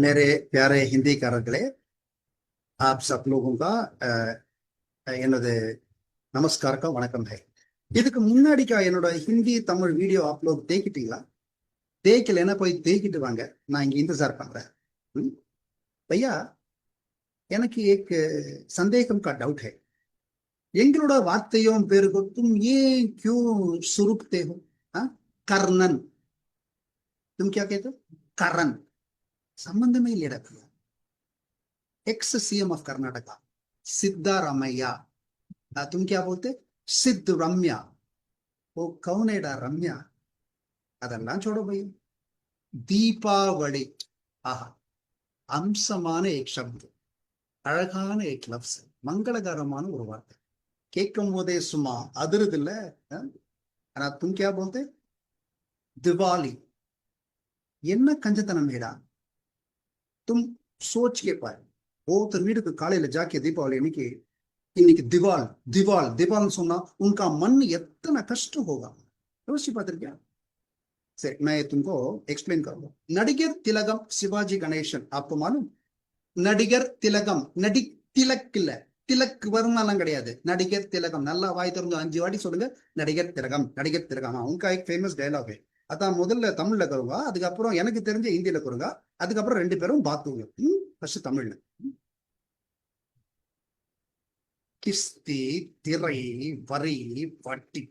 मेरे प्यारे हिंदी कारकले आप सब लोगों का என்னது நமஸ்காரம் வணக்கம் है இதுக்கு முன்னாடிக்கா என்னோட ஹிந்தி தமிழ் வீடியோ அப்லோட் தேக்கிட்டீங்களா தேய்க்கலைன்னா போய் தேய்க்கிட்டு வாங்க நான் இங்க இந்தசார் பண்றேன் भैया எனக்கு एक संदेहम का डाउट है எங்களோட வார்த்தையும் பேருக்கு तुम ये क्यों सुरुकते हो कर्णन तुम क्या कहते हो करण संबंध में இல்லையடா ex CM of Karnataka Siddaramaiah तुम क्या बोलते सिद्ध रम्या वो कौन है रम्या அதெல்லாம் छोड़ो भैया दीपावली आहा अंशமான एक शब्द அழகான एक लफ्ज मंगलகரமான ஒரு வார்த்தை கேட்கும் போதே சும்மா அதிருது இல்ல ஆனா तुम क्या बोलते दिवाली என்ன கஞ்சத்தனம் ஏடா तुम सोच के पाए ஒருத்தர் வீட்டுக்கு காலையில ஜாக்கிய தீபாவளி அன்னைக்கு இன்னைக்கு திவால் திவால் திவால்னு சொன்னா उनका मन எத்தனை கஷ்டம் होगा யோசிச்சு பார்த்திருக்கியா சரி मैं तुमको एक्सप्लेन करूंगा நடிகர் திலகம் சிவாஜி கணேசன் आपको मालूम நடிகர் திலகம் திலக் இல்ல திலக் வருமானம் கிடையாது நடிகர் திலகம் நல்லா வாய் திறந்து 5 வாட்டி சொல்லுங்க நடிகர் திலகம் उनका एक फेमस डायलॉग है அதான் முதல்ல தமிழ்ல கருங்க அதுக்கப்புறம் எனக்கு தெரிஞ்ச ஹிந்தியில கருங்க அதுக்கப்புறம் ரெண்டு பேரும் பாத்துங்க ஃபர்ஸ்ட் தமிழ்ல கிஸ்தி திரை வரி வட்டி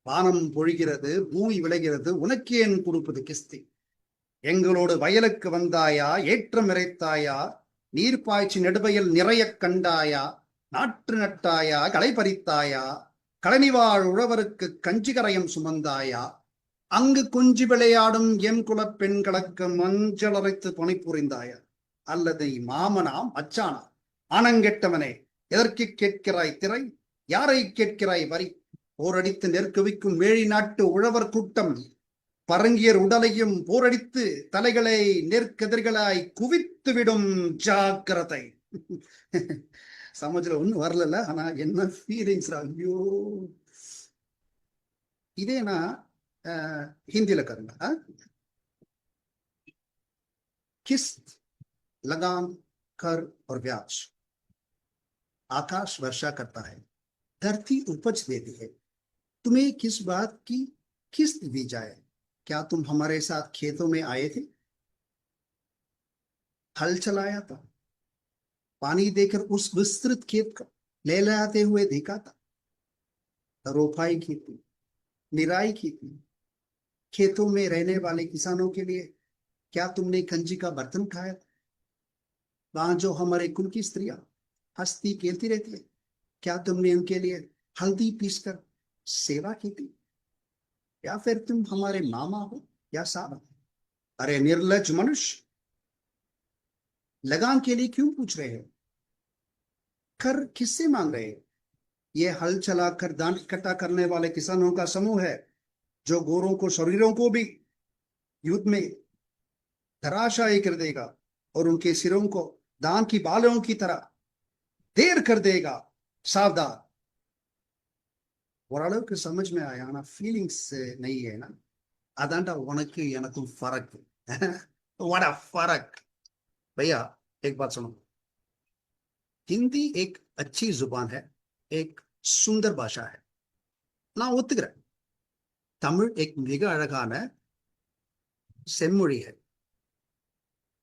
வானம் பொழிகிறது பூமி விளைகிறது உனக்கேன் கொடுப்பது கிஸ்தி எங்களோடு வயலுக்கு வந்தாயா ஏற்றம் இறைத்தாயா நீர் பாய்ச்சி நெடுவயல் நிறைய கண்டாயா நாற்று நட்டாயா களை பறித்தாயா கழனிவாழ் உழவருக்கு கஞ்சி கரையம் சுமந்தாயா அங்கு கொஞ்சி விளையாடும் என் குல பெண்களுக்கு மஞ்சள் அரைத்து பணி புரிந்தாயா அல்லது மாமனா மச்சானா ஆனங்கெட்டவனே எதற்கு கேட்கிறாய் திரை யாரை கேட்கிறாய் வரி போரடித்து நெற்குவிக்கும் மேழி நாட்டு உழவர் கூட்டம் பரங்கியர் உடலையும் போரடித்து தலைகளை நெற்கதிர்களாய் குவித்து விடும் ஜாக்கிரதை சமஜ்ல ஒண்ணு வரல ஆனா என்ன ஃபீலிங்ஸ் ஐயோ இதே நான் हिंदी करूंगा किस्त लगाम कर और ब्याज आकाश वर्षा करता है धरती उपज देती है तुम्हें किस बात की किस्त दी जाए क्या तुम हमारे साथ खेतों में आए थे हल चलाया था पानी देकर उस विस्तृत खेत को लहलहाते हुए देखा था रोपाई की थी निराई की थी खेतों में रहने वाले किसानों के लिए क्या तुमने कंजी का बर्तन खाया वहां जो हमारे कुल की स्त्रियां हंसती खेलती रहती है क्या तुमने उनके लिए हल्दी पीसकर सेवा की थी या फिर तुम हमारे मामा हो या साहब अरे निर्लज मनुष्य लगान के लिए क्यों पूछ रहे हो कर किससे मांग रहे हो ये हल चलाकर धान इकट्ठा करने वाले किसानों का समूह है जो गोरों को शरीरों को भी युद्ध में धराशायी कर देगा और उनके सिरों को दान की बालों की तरह देर कर देगा सावधान ஓரளவுக்கு समझ में आया ना फीलिंग्स नहीं है ना अदांडा उनके எனக்கும் फर्क what a फर्क भैया एक बात सुनो हिंदी एक अच्छी जुबान है एक सुंदर भाषा है நான் ஒத்துக்கிறேன் தமிழ் एक மிக அழகான செம்மொழி है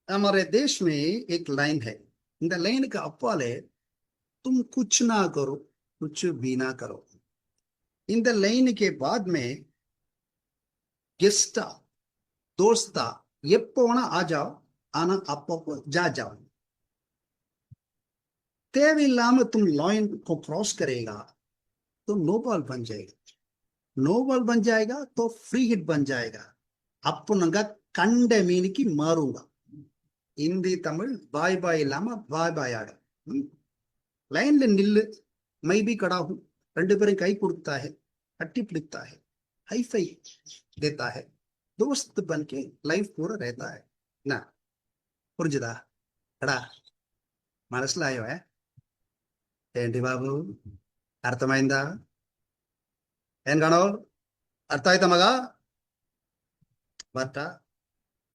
हमारे देश में एक लाइन है இந்த லைனுக்கு அப்பாலே तुम कुछ ना करो कुछ भी ना करो இந்த லைன் के बाद में गेस्टा दोस्ता எப்போ வேணா आ जाओ ஆனா அப்பப்போ जा जाओ தேவையில்லாம तुम लाइन को क्रॉस करेगा तो नो बॉल बन जाएगा नो बॉल बन जाएगा तो फ्री हिट बन जाएगा அப்போ நாங்க கண்ட மீனுக்கு மாறுங்க हिंदी तमिल बाय बाय इलामा बाय बाय आடும் लाइन ले निल्लु मैं भी खड़ा हूं ரெண்டு பேரும் கை கொடுத்தா है கட்டி பிடித்தா है हाई फाई देता है दोस्त बन के लाइफ पूरा रहता है ना புரிஞ்சுதா அடா మనసులాయో ఏంటి బాబు అర్థమైందా ఏం కానో అర్థ ఆಯ್ತಾ ಮಗ ಬರ್ತಾ